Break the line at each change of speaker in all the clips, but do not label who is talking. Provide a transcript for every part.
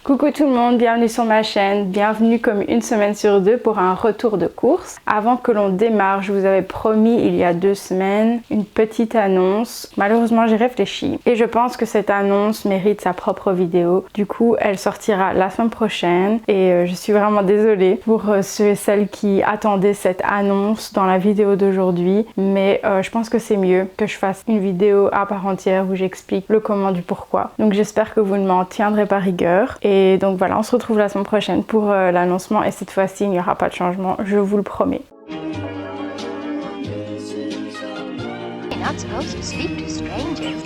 Coucou tout le monde, bienvenue sur ma chaîne, bienvenue comme une semaine sur deux pour un retour de course. Avant que l'on démarre, je vous avais promis il y a 2 semaines une petite annonce. Malheureusement j'ai réfléchi et je pense que cette annonce mérite sa propre vidéo. Du coup elle sortira la semaine prochaine et je suis vraiment désolée pour ceux et celles qui attendaient cette annonce dans la vidéo d'aujourd'hui. Mais je pense que c'est mieux que je fasse une vidéo à part entière où j'explique le comment du pourquoi. Donc j'espère que vous ne m'en tiendrez pas rigueur. Et donc voilà, on se retrouve la semaine prochaine pour l'annoncement et cette fois-ci il n'y aura pas de changement, je vous le promets.
You're not supposed to speak to strangers.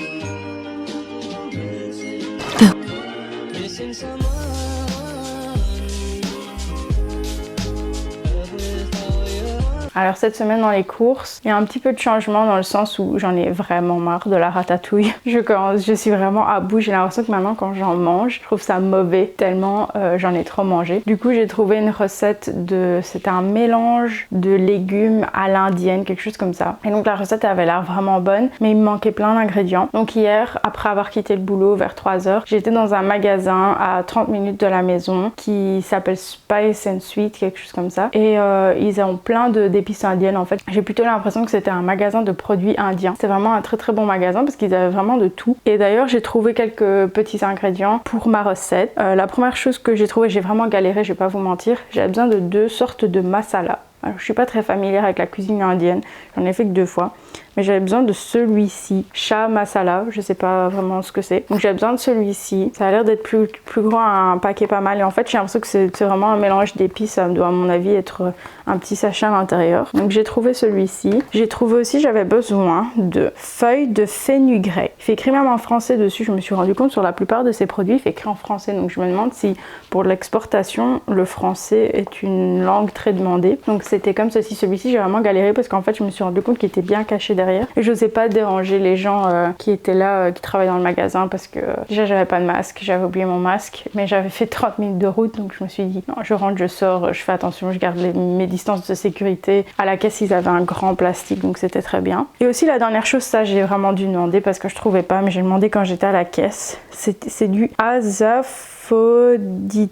Alors cette semaine dans les courses, il y a un petit peu de changement dans le sens où j'en ai vraiment marre de la ratatouille. Je suis vraiment à bout, j'ai l'impression que maintenant quand j'en mange, je trouve ça mauvais tellement j'en ai trop mangé. Du coup j'ai trouvé une recette c'était un mélange de légumes à l'indienne, quelque chose comme ça. Et donc la recette avait l'air vraiment bonne, mais il me manquait plein d'ingrédients. Donc hier, après avoir quitté le boulot vers 3h, j'étais dans un magasin à 30 minutes de la maison qui s'appelle Spice and Sweet, quelque chose comme ça. Et ils ont plein d'épices indiennes en fait. J'ai plutôt l'impression que c'était un magasin de produits indiens. C'est vraiment un très bon magasin parce qu'ils avaient vraiment de tout. Et d'ailleurs j'ai trouvé quelques petits ingrédients pour ma recette. La première chose que j'ai trouvé, j'ai vraiment galéré, je vais pas vous mentir, j'avais besoin de 2 sortes de masala. Alors, je suis pas très familière avec la cuisine indienne, j'en ai fait que 2 fois. Mais j'avais besoin de celui-ci, Shah Masala, je sais pas vraiment ce que c'est. Donc j'avais besoin de celui-ci, ça a l'air d'être plus grand, un paquet pas mal. Et en fait j'ai l'impression que c'est vraiment un mélange d'épices, ça doit à mon avis être un petit sachet à l'intérieur. Donc j'ai trouvé celui-ci. J'ai trouvé aussi, j'avais besoin de feuilles de fenugrec. Il fait écrit même en français dessus, je me suis rendu compte sur la plupart de ces produits, il fait écrit en français. Donc je me demande si pour l'exportation, le français est une langue très demandée. Donc c'était comme ceci, celui-ci j'ai vraiment galéré parce qu'en fait je me suis rendu compte qu'il était bien caché derrière. Et je n'osais pas déranger les gens qui étaient là, qui travaillaient dans le magasin parce que déjà j'avais pas de masque, j'avais oublié mon masque, mais j'avais fait 30 minutes de route donc je me suis dit non, je rentre, je sors, je fais attention, je garde mes distances de sécurité. À la caisse ils avaient un grand plastique donc c'était très bien. Et aussi la dernière chose, ça j'ai vraiment dû demander parce que je trouvais pas, mais j'ai demandé quand j'étais à la caisse, c'est du azafoetida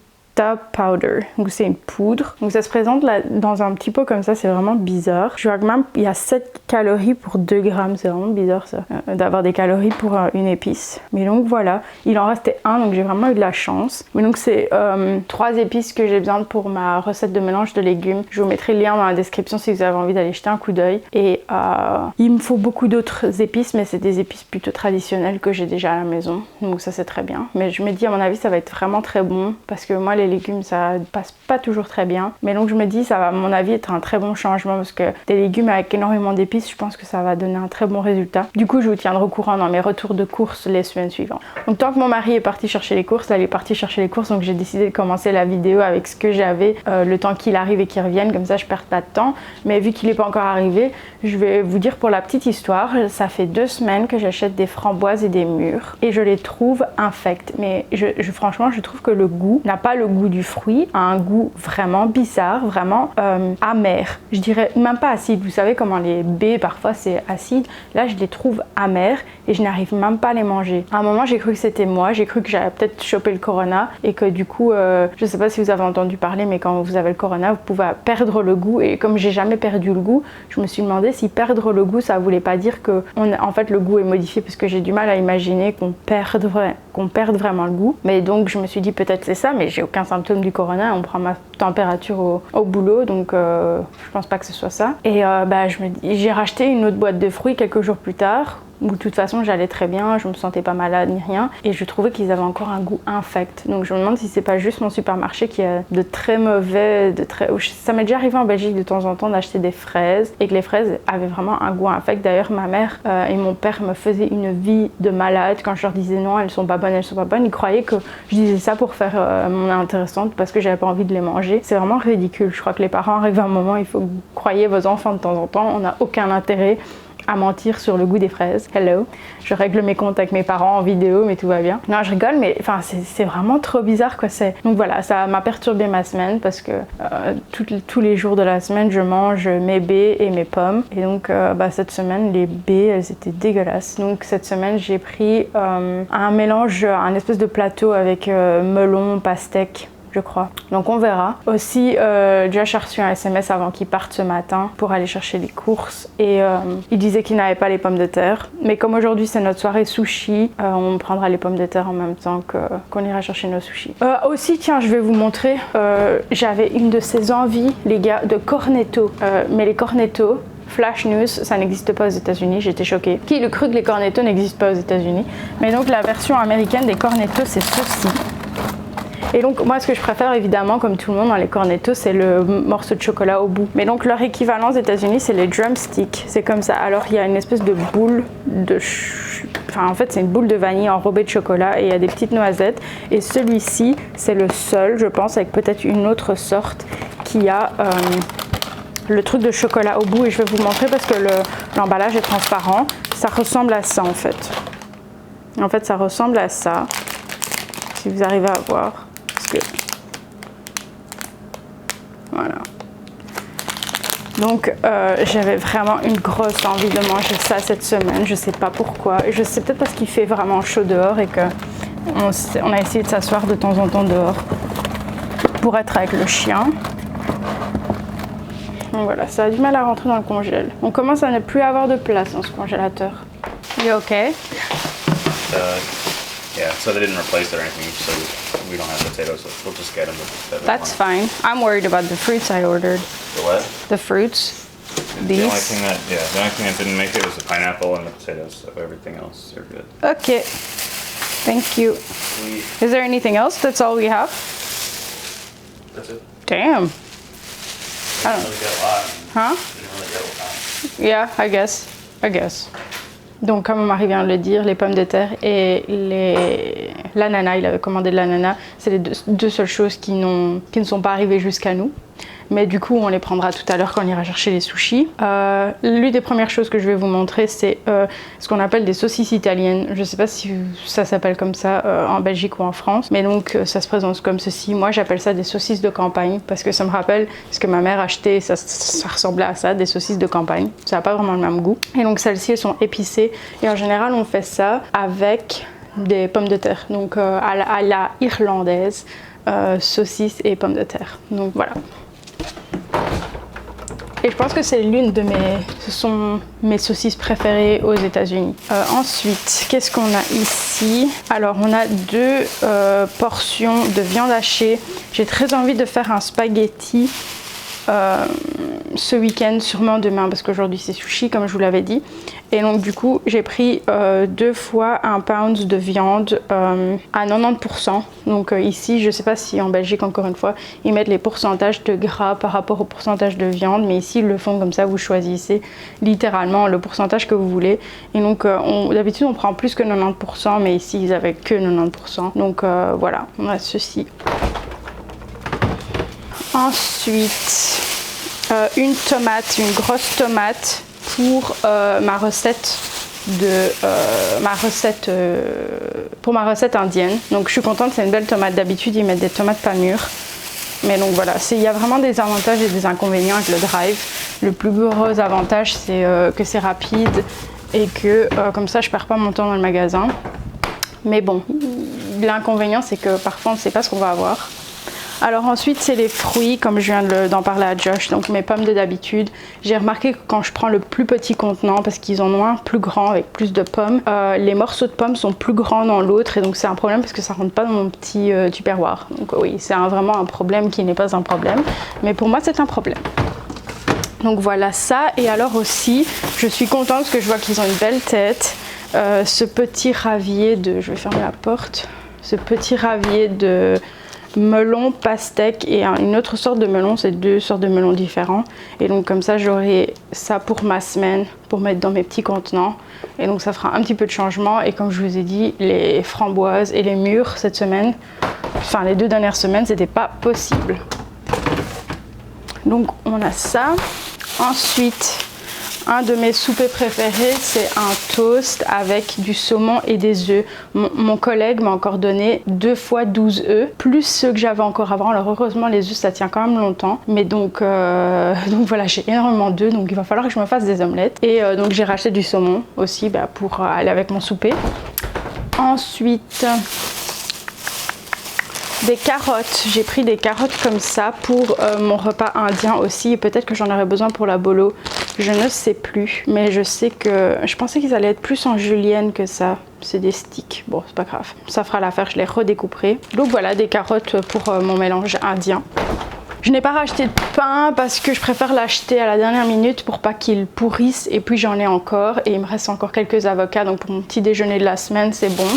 powder, donc c'est une poudre, donc ça se présente là dans un petit pot comme ça, c'est vraiment bizarre. Je vois que même il y a 7 calories pour 2 grammes, c'est vraiment bizarre ça, d'avoir des calories pour une épice. Mais donc voilà, il en restait un donc j'ai vraiment eu de la chance. Mais donc c'est 3 épices que j'ai besoin pour ma recette de mélange de légumes. Je vous mettrai le lien dans la description si vous avez envie d'aller jeter un coup d'œil. Et il me faut beaucoup d'autres épices, mais c'est des épices plutôt traditionnelles que j'ai déjà à la maison, donc ça c'est très bien. Mais je me dis à mon avis ça va être vraiment très bon parce que moi les légumes ça passe pas toujours très bien, mais donc je me dis ça va à mon avis être un très bon changement parce que des légumes avec énormément d'épices, je pense que ça va donner un très bon résultat. Du coup je vous tiendrai au courant dans mes retours de courses les semaines suivantes. Donc tant que mon mari est parti chercher les courses, elle est partie chercher les courses, donc j'ai décidé de commencer la vidéo avec ce que j'avais, le temps qu'il arrive et qu'il revienne, comme ça je perds pas de temps. Mais vu qu'il n'est pas encore arrivé, je vais vous dire pour la petite histoire, ça fait 2 semaines que j'achète des framboises et des mûres et je les trouve infectes. Mais franchement je trouve que le goût n'a pas le goût du fruit, a un goût vraiment bizarre, vraiment amer. Je dirais même pas acide, vous savez comment les baies parfois c'est acide, là je les trouve amers et je n'arrive même pas à les manger. À un moment j'ai cru que c'était moi, j'ai cru que j'avais peut-être chopé le corona et que du coup, je sais pas si vous avez entendu parler, mais quand vous avez le corona vous pouvez perdre le goût, et comme j'ai jamais perdu le goût, je me suis demandé si perdre le goût ça voulait pas dire que en fait le goût est modifié, parce que j'ai du mal à imaginer qu'on perde vraiment le goût. Mais donc je me suis dit peut-être c'est ça, mais j'ai aucun symptôme du corona, on prend ma température au boulot, donc je pense pas que ce soit ça. Et j'ai racheté une autre boîte de fruits quelques jours plus tard, où de toute façon j'allais très bien, je me sentais pas malade ni rien, et je trouvais qu'ils avaient encore un goût infect. Donc je me demande si c'est pas juste mon supermarché qui a de très mauvais, ça m'est déjà arrivé en Belgique de temps en temps d'acheter des fraises et que les fraises avaient vraiment un goût infect. D'ailleurs ma mère et mon père me faisaient une vie de malade quand je leur disais non, elles sont pas bonnes, ils croyaient que je disais ça pour faire mon intéressante parce que j'avais pas envie de les manger. C'est vraiment ridicule. Je crois que les parents arrivent à un moment, il faut que vous croyiez vos enfants de temps en temps, on n'a aucun intérêt à mentir sur le goût des fraises. Hello. Je règle mes comptes avec mes parents en vidéo, mais tout va bien. Non, je rigole, mais enfin, c'est vraiment trop bizarre, quoi. Donc voilà, ça m'a perturbé ma semaine parce que tous les jours de la semaine, je mange mes baies et mes pommes. Et donc, cette semaine, les baies, elles étaient dégueulasses. Donc cette semaine, j'ai pris un mélange, un espèce de plateau avec melon, pastèque, je crois. Donc on verra. Aussi, Josh a reçu un SMS avant qu'il parte ce matin pour aller chercher les courses et il disait qu'il n'avait pas les pommes de terre. Mais comme aujourd'hui c'est notre soirée sushi, on prendra les pommes de terre en même temps qu'on ira chercher nos sushis. Aussi, tiens, je vais vous montrer, j'avais une de ces envies, les gars, de cornetto. Mais les cornetto, flash news, ça n'existe pas aux États-Unis, j'étais choquée. Qui le cru que les cornetto n'existent pas aux États-Unis? Mais donc la version américaine des cornetto, c'est ceci. Et donc moi ce que je préfère évidemment comme tout le monde dans les cornetto c'est le morceau de chocolat au bout. Mais donc leur équivalent aux États-Unis c'est les drumsticks, c'est comme ça. Alors il y a une espèce de boule de... Enfin en fait c'est une boule de vanille enrobée de chocolat et il y a des petites noisettes. Et celui-ci c'est le seul je pense avec peut-être une autre sorte qui a le truc de chocolat au bout. Et je vais vous montrer parce que l'emballage est transparent. Ça ressemble à ça en fait. En fait ça ressemble à ça. Si vous arrivez à voir. Voilà. Donc j'avais vraiment une grosse envie de manger ça cette semaine, je sais pas pourquoi. Je sais peut-être parce qu'il fait vraiment chaud dehors et que on a essayé de s'asseoir de temps en temps dehors pour être avec le chien. Donc voilà, ça a du mal à rentrer dans le congèle. On commence à ne plus avoir de place dans ce congélateur. You okay?
Yeah, so they didn't replace it or anything, so we don't have potatoes, so we'll just get them.
That's fine. I'm worried about the fruits I ordered.
The what?
The fruits.
The only thing that didn't make it was the pineapple and the potatoes, so everything else are good.
Okay. Thank you.
Sweet.
Is there anything else? That's all we have?
That's it.
Damn.
We didn't really get a lot.
Huh?
We didn't really get a lot.
Yeah, I guess. Donc comme mon mari vient de le dire, les pommes de terre et l'ananas, il avait commandé de l'ananas, c'est les deux seules choses qui ne sont pas arrivées jusqu'à nous. Mais du coup, on les prendra tout à l'heure quand on ira chercher les sushis. L'une des premières choses que je vais vous montrer, c'est ce qu'on appelle des saucisses italiennes. Je ne sais pas si ça s'appelle comme ça en Belgique ou en France, mais donc ça se présente comme ceci. Moi, j'appelle ça des saucisses de campagne parce que ça me rappelle ce que ma mère achetait. Ça ressemblait à ça, des saucisses de campagne. Ça n'a pas vraiment le même goût. Et donc celles-ci, elles sont épicées. Et en général, on fait ça avec des pommes de terre, donc à la irlandaise, saucisses et pommes de terre. Donc voilà. Et je pense que c'est ce sont mes saucisses préférées aux États-Unis. Ensuite, qu'est-ce qu'on a ici? Alors, on a 2 portions de viande hachée. J'ai très envie de faire un spaghetti ce week-end, sûrement demain, parce qu'aujourd'hui c'est sushi, comme je vous l'avais dit. Et donc du coup, j'ai pris 2 fois 1 pound de viande à 90%. Donc ici, je sais pas si en Belgique, encore une fois, ils mettent les pourcentages de gras par rapport au pourcentage de viande, mais ici ils le font comme ça, vous choisissez littéralement le pourcentage que vous voulez. Et donc d'habitude on prend plus que 90%, mais ici ils avaient que 90%. Donc voilà, on a ceci. Ensuite, une grosse tomate pour ma recette indienne. Donc je suis contente, c'est une belle tomate. D'habitude ils mettent des tomates pas mûres. Mais donc voilà, il y a vraiment des avantages et des inconvénients avec le drive. Le plus gros avantage c'est que c'est rapide et que comme ça je perds pas mon temps dans le magasin. Mais bon, l'inconvénient c'est que parfois on ne sait pas ce qu'on va avoir. Alors ensuite c'est les fruits, comme je viens d'en parler à Josh, donc mes pommes de d'habitude. J'ai remarqué que quand je prends le plus petit contenant, parce qu'ils en ont un plus grand avec plus de pommes, les morceaux de pommes sont plus grands dans l'autre et donc c'est un problème parce que ça rentre pas dans mon petit tupperware. Donc oui, c'est vraiment un problème qui n'est pas un problème, mais pour moi c'est un problème. Donc voilà ça. Et alors aussi, je suis contente parce que je vois qu'ils ont une belle tête. Ce petit ravier de... Je vais fermer la porte. Ce petit ravier de... melon, pastèque et une autre sorte de melon, c'est 2 sortes de melons différents. Et donc comme ça j'aurai ça pour ma semaine, pour mettre dans mes petits contenants. Et donc ça fera un petit peu de changement. Et comme je vous ai dit, les framboises et les mûres cette semaine, enfin les 2 dernières semaines, c'était pas possible. Donc on a ça. Ensuite, Un de mes soupers préférés, c'est un toast avec du saumon et des œufs. Mon collègue m'a encore donné 2 fois 12 œufs, plus ceux que j'avais encore avant. Alors heureusement, les œufs, ça tient quand même longtemps. Mais donc voilà, j'ai énormément d'œufs, donc il va falloir que je me fasse des omelettes. Et donc j'ai racheté du saumon aussi pour aller avec mon souper. Ensuite, des carottes. J'ai pris des carottes comme ça pour mon repas indien aussi. Et peut-être que j'en aurais besoin pour la bolo. Je ne sais plus. Mais je sais que... Je pensais qu'ils allaient être plus en julienne que ça. C'est des sticks. Bon, c'est pas grave. Ça fera l'affaire. Je les redécouperai. Donc voilà, des carottes pour mon mélange indien. Je n'ai pas racheté de pain parce que je préfère l'acheter à la dernière minute pour pas qu'il pourrisse. Et puis j'en ai encore. Et il me reste encore quelques avocats. Donc pour mon petit déjeuner de la semaine, c'est bon.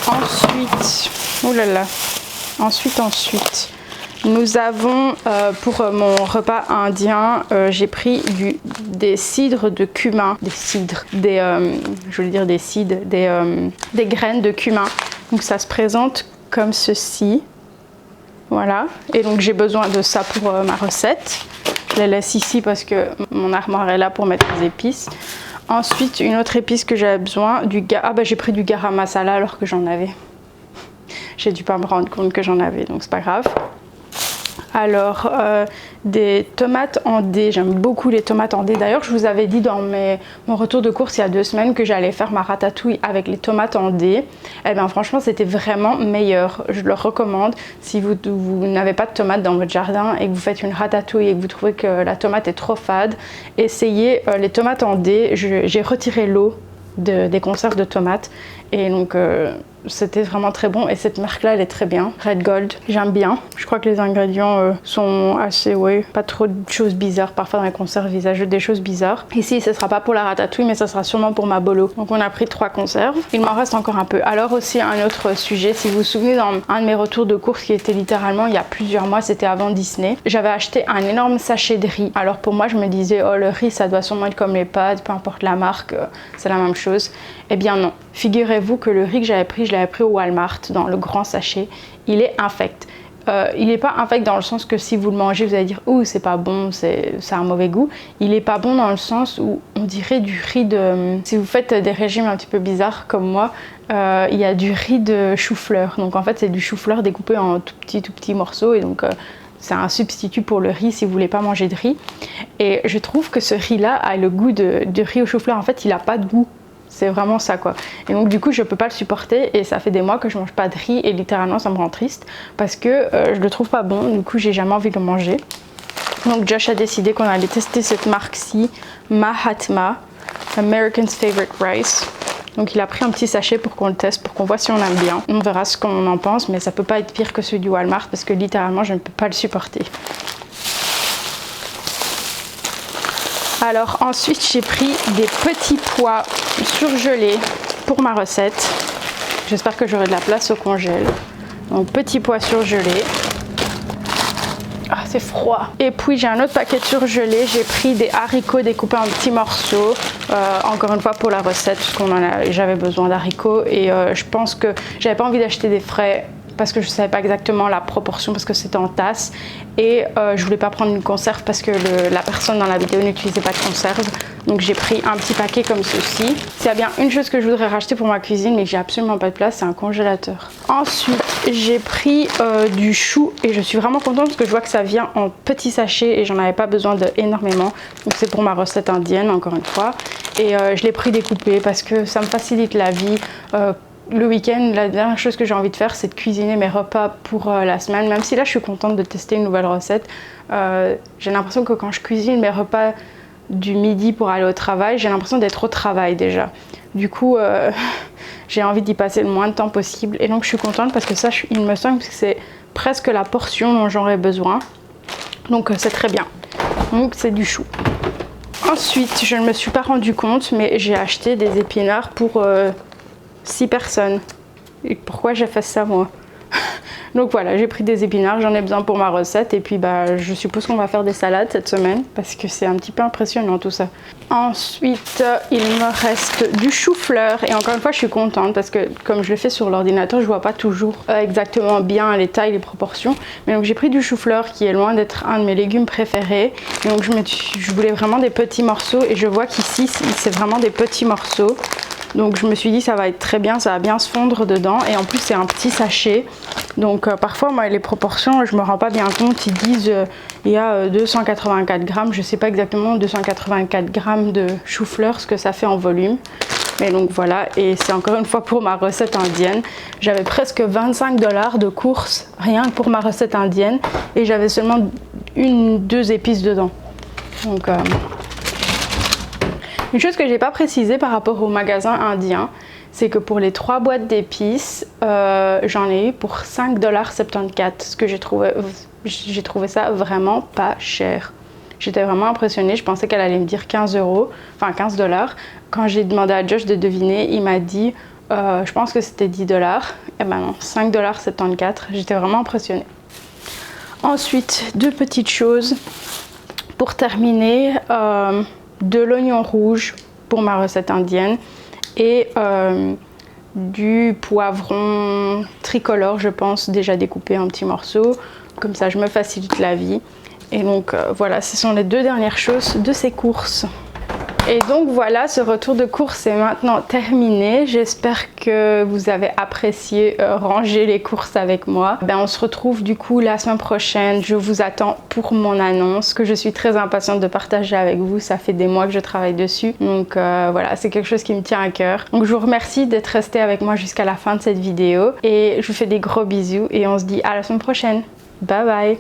Ensuite... Oh là là. Ensuite, nous avons pour mon repas indien, j'ai pris des cidres de cumin, des graines de cumin. Donc ça se présente comme ceci. Voilà. Et donc j'ai besoin de ça pour ma recette. Je les laisse ici parce que mon armoire est là pour mettre les épices. Ensuite, une autre épice que j'avais besoin, j'ai pris du garam masala alors que j'en avais. J'ai dû pas me rendre compte que j'en avais, donc c'est pas grave. Alors, des tomates en dés. J'aime beaucoup les tomates en dés. D'ailleurs, je vous avais dit dans mon retour de course il y a 2 semaines que j'allais faire ma ratatouille avec les tomates en dés. Eh bien, franchement, c'était vraiment meilleur. Je le recommande. Si vous n'avez pas de tomates dans votre jardin et que vous faites une ratatouille et que vous trouvez que la tomate est trop fade, essayez les tomates en dés. J'ai retiré l'eau des conserves de tomates et donc c'était vraiment très bon. Et cette marque là elle est très bien, Red Gold, j'aime bien. Je crois que les ingrédients sont assez, pas trop de choses bizarres. Parfois dans les conserves ils ajoutent des choses bizarres. Ici ce sera pas pour la ratatouille mais ça sera sûrement pour ma bolo. Donc on a pris 3 conserves, il m'en reste encore un peu. Alors aussi un autre sujet, si vous vous souvenez dans un de mes retours de course qui était littéralement il y a plusieurs mois, c'était avant Disney, j'avais acheté un énorme sachet de riz. Alors pour moi je me disais oh le riz ça doit sûrement être comme les pâtes, peu importe la marque, c'est la même chose. Eh bien non, figurez-vous que le riz que j'avais pris, je l'avais pris au Walmart dans le grand sachet, il est infect. Il n'est pas infect dans le sens que si vous le mangez vous allez dire ouh c'est pas bon, ça a un mauvais goût. Il n'est pas bon dans le sens où on dirait du riz de... Si vous faites des régimes un petit peu bizarres comme moi, il y a du riz de chou-fleur. Donc en fait c'est du chou-fleur découpé en tout petits morceaux et donc... c'est un substitut pour le riz si vous voulez pas manger de riz. Et je trouve que ce riz là a le goût de riz au chou-fleur. En fait il n'a pas de goût. C'est vraiment ça quoi. Et donc du coup je peux pas le supporter et ça fait des mois que je mange pas de riz et littéralement ça me rend triste parce que je le trouve pas bon. Du coup j'ai jamais envie de le manger. Donc Josh a décidé qu'on allait tester cette marque-ci, Mahatma, American's Favorite Rice. Donc il a pris un petit sachet pour qu'on le teste, pour qu'on voit si on aime bien. On verra ce qu'on en pense, mais ça peut pas être pire que celui du Walmart parce que littéralement je ne peux pas le supporter. Alors ensuite j'ai pris des petits pois surgelés pour ma recette. J'espère que j'aurai de la place au congèle. Donc petits pois surgelés. Ah c'est froid. Et puis j'ai un autre paquet de surgelés. J'ai pris des haricots découpés en petits morceaux. Encore une fois pour la recette parce j'avais besoin d'haricots et je pense que j'avais pas envie d'acheter des frais parce que je savais pas exactement la proportion parce que c'était en tasse et je voulais pas prendre une conserve parce que la personne dans la vidéo n'utilisait pas de conserve. Donc j'ai pris un petit paquet comme ceci. S'il y a bien une chose que je voudrais racheter pour ma cuisine mais que j'ai absolument pas de place, c'est un congélateur. Ensuite j'ai pris du chou et je suis vraiment contente parce que je vois que ça vient en petits sachets et j'en avais pas besoin d'énormément. Donc c'est pour ma recette indienne encore une fois. Et je l'ai pris découpé parce que ça me facilite la vie. Le week-end, la dernière chose que j'ai envie de faire, c'est de cuisiner mes repas pour la semaine. Même si là, je suis contente de tester une nouvelle recette. J'ai l'impression que quand je cuisine mes repas du midi pour aller au travail, j'ai l'impression d'être au travail déjà. Du coup, j'ai envie d'y passer le moins de temps possible. Et donc, je suis contente parce que ça, il me semble que c'est presque la portion dont j'aurais besoin. Donc, c'est très bien. Donc, c'est du chou. Ensuite, je ne me suis pas rendu compte, mais j'ai acheté des épinards pour... 6 personnes. Et pourquoi j'ai fait ça moi? Donc voilà, j'ai pris des épinards, j'en ai besoin pour ma recette et puis bah, je suppose qu'on va faire des salades cette semaine parce que c'est un petit peu impressionnant tout ça. Ensuite, il me reste du chou-fleur et encore une fois je suis contente parce que comme je le fais sur l'ordinateur, je vois pas toujours exactement bien les tailles, les proportions. Mais donc j'ai pris du chou-fleur qui est loin d'être un de mes légumes préférés. Et donc je voulais vraiment des petits morceaux et je vois qu'ici c'est vraiment des petits morceaux. Donc je me suis dit ça va être très bien, ça va bien se fondre dedans et en plus c'est un petit sachet. Donc parfois moi les proportions je me rends pas bien compte, ils disent il y a 284 grammes, je sais pas exactement 284 grammes de chou-fleur ce que ça fait en volume. Mais donc voilà, et c'est encore une fois pour ma recette indienne. J'avais presque 25 $ de courses rien que pour ma recette indienne et j'avais seulement 2 épices dedans. Donc une chose que j'ai pas précisé par rapport au magasin indien, c'est que pour les 3 boîtes d'épices, j'en ai eu pour 5,74 $, ce que j'ai trouvé ça vraiment pas cher. J'étais vraiment impressionnée, je pensais qu'elle allait me dire 15 €, enfin 15 $. Quand j'ai demandé à Josh de deviner, il m'a dit, je pense que c'était 10 $. Et ben non, 5,74 $, j'étais vraiment impressionnée. Ensuite, 2 petites choses pour terminer. De l'oignon rouge pour ma recette indienne et du poivron tricolore je pense déjà découpé en petits morceaux, comme ça je me facilite la vie. Et donc voilà, ce sont les 2 dernières choses de ces courses. Et donc voilà, ce retour de course est maintenant terminé. J'espère que vous avez apprécié ranger les courses avec moi. On se retrouve du coup la semaine prochaine. Je vous attends pour mon annonce que je suis très impatiente de partager avec vous. Ça fait des mois que je travaille dessus. Donc voilà, c'est quelque chose qui me tient à cœur. Donc je vous remercie d'être resté avec moi jusqu'à la fin de cette vidéo. Et je vous fais des gros bisous et on se dit à la semaine prochaine. Bye bye!